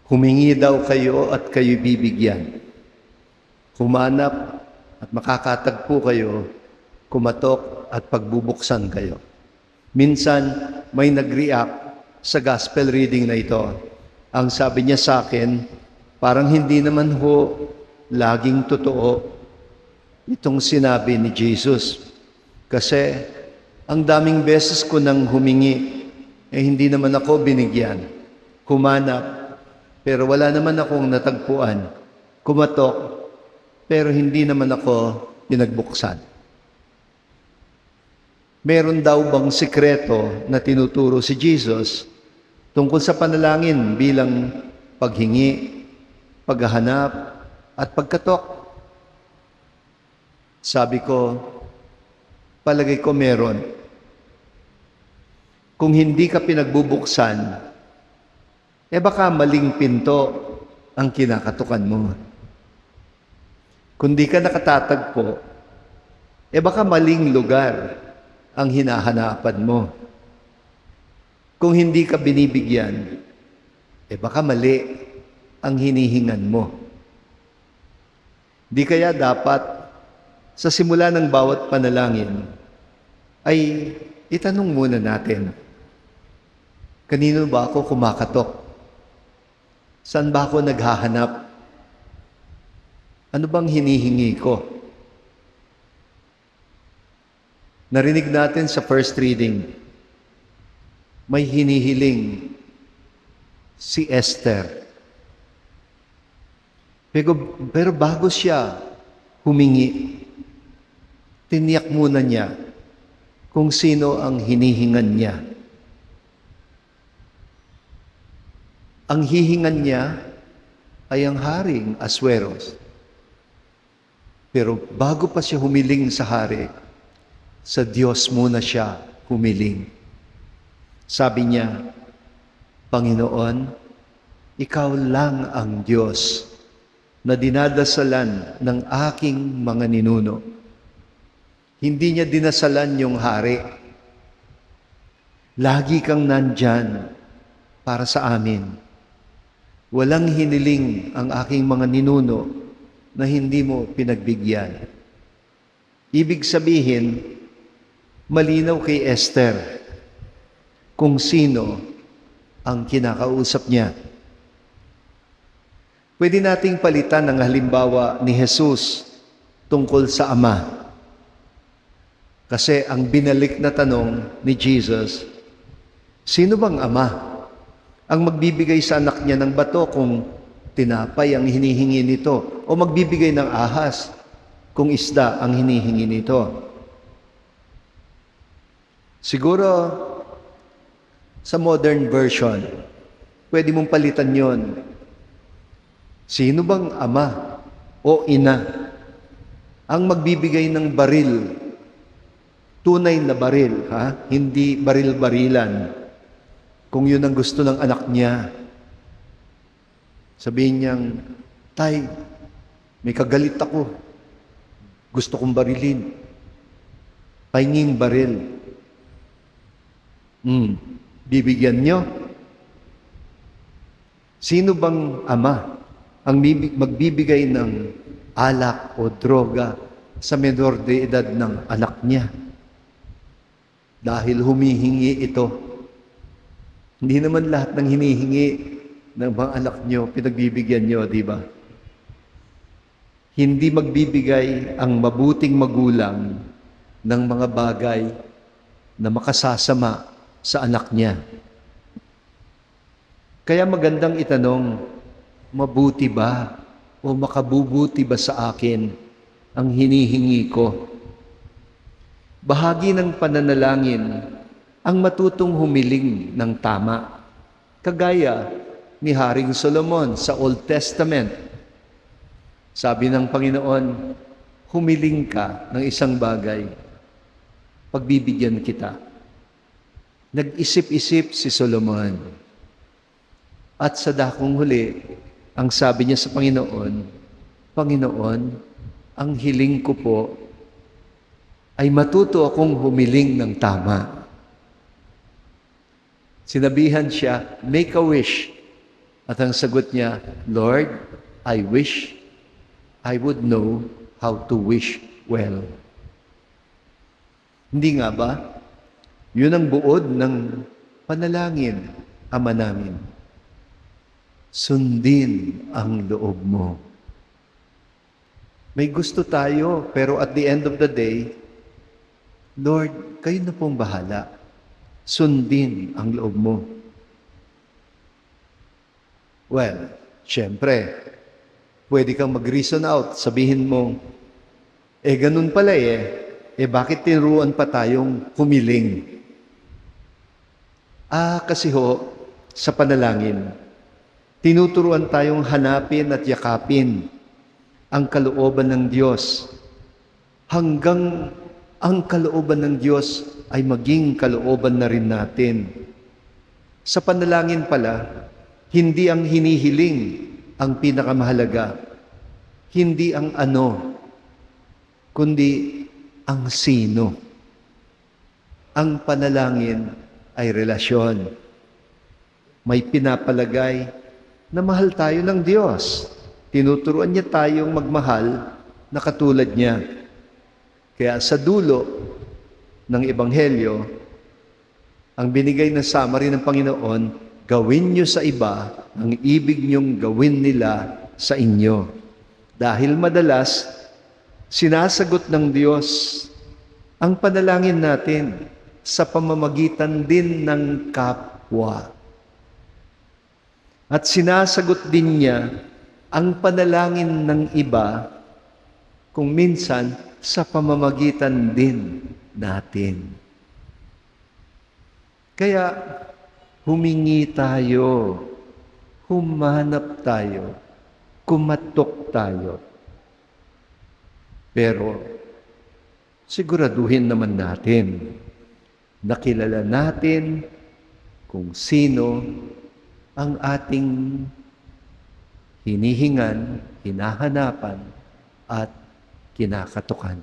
Humingi daw kayo at kayo bibigyan. Humanap at makakatagpo kayo, kumatok at pagbubuksan kayo. Minsan, may nag-react sa gospel reading na ito. Ang sabi niya sa akin, parang hindi naman ho laging totoo itong sinabi ni Jesus. Kasi ang daming beses ko nang humingi, hindi naman ako binigyan. Humanap, pero wala naman akong natagpuan. Kumatok, pero hindi naman ako pinagbuksan. Meron daw bang sikreto na tinuturo si Jesus tungkol sa panalangin bilang paghingi, paghahanap, at pagkatok? Sabi ko, palagay ko meron. Kung hindi ka pinagbubuksan, baka maling pinto ang kinakatukan mo. Kung di ka nakatatagpo, baka maling lugar ang hinahanapan mo. Kung hindi ka binibigyan, baka mali ang hinihingan mo. Di kaya dapat sa simula ng bawat panalangin ay itanong muna natin, kanino ba ako kumakatok? Saan ba ako naghahanap? Ano bang hinihingi ko? Narinig natin sa first reading, may hinihiling si Esther. Pero bago siya humingi, tiniyak muna niya kung sino ang hinihingan niya. Ang hihingan niya ay ang haring Asweros. Pero bago pa siya humiling sa hari, sa Diyos muna siya humiling. Sabi niya, Panginoon, Ikaw lang ang Diyos na dinadasalan ng aking mga ninuno. Hindi niya dinasalan yung hari. Lagi kang nandyan para sa amin. Walang hiniling ang aking mga ninuno na hindi mo pinagbigyan. Ibig sabihin, malinaw kay Esther kung sino ang kinakausap niya. Pwede nating palitan ng halimbawa ni Jesus tungkol sa Ama. Kasi ang binalik na tanong ni Jesus, sino bang Ama? Ang magbibigay sa anak niya ng bato kung tinapay ang hinihingi nito o magbibigay ng ahas kung isda ang hinihingi nito. Siguro sa modern version, pwede mong palitan yon. Sino bang ama o ina ang magbibigay ng baril? Tunay na baril, hindi baril-barilan. Kung yun ang gusto ng anak niya, sabihin niyang, Tay, may kagalit ako. Gusto kong barilin. Pahinging baril. Bibigyan niyo? Sino bang ama ang magbibigay ng alak o droga sa menor de edad ng anak niya? Dahil humihingi ito. Hindi naman lahat ng hinihingi ng mga anak nyo, pinagbibigyan nyo, di ba? Hindi magbibigay ang mabuting magulang ng mga bagay na makasasama sa anak niya. Kaya magandang itanong, mabuti ba o makabubuti ba sa akin ang hinihingi ko? Bahagi ng pananalangin ang matutong humiling ng tama. Kagaya ni Haring Solomon sa Old Testament. Sabi ng Panginoon, humiling ka ng isang bagay, pagbibigyan kita. Nag-isip-isip si Solomon. At sa dakong huli, ang sabi niya sa Panginoon, Panginoon, ang hiling ko po ay matuto akong humiling ng tama. Sinabihan siya, make a wish. At ang sagot niya, Lord, I wish I would know how to wish well. Hindi nga ba? Yun ang buod ng panalangin, Ama namin. Sundin ang loob mo. May gusto tayo, pero at the end of the day, Lord, kayo na pong bahala. Sundin ang loob mo. Well, syempre, pwede kang mag-reason out. Sabihin mo, ganun pala bakit tinuruan pa tayong humiling? Kasi sa panalangin, tinuturuan tayong hanapin at yakapin ang kalooban ng Diyos hanggang ang kalooban ng Diyos ay maging kalooban na rin natin. Sa panalangin pala, hindi ang hinihiling ang pinakamahalaga, hindi ang ano, kundi ang sino. Ang panalangin ay relasyon. May pinapalagay na mahal tayo ng Diyos. Tinuturuan niya tayong magmahal na katulad niya. Kaya sa dulo ng Ebanghelyo, ang binigay na summary ng Panginoon, gawin niyo sa iba ang ibig niyong gawin nila sa inyo. Dahil madalas, sinasagot ng Diyos ang panalangin natin sa pamamagitan din ng kapwa. At sinasagot din niya ang panalangin ng iba kung minsan sa pamamagitan din natin. Kaya humingi tayo, humanap tayo, kumatok tayo. Pero siguraduhin naman natin na kilala natin kung sino ang ating hinihingan, hinahanapan, at kinakatukan.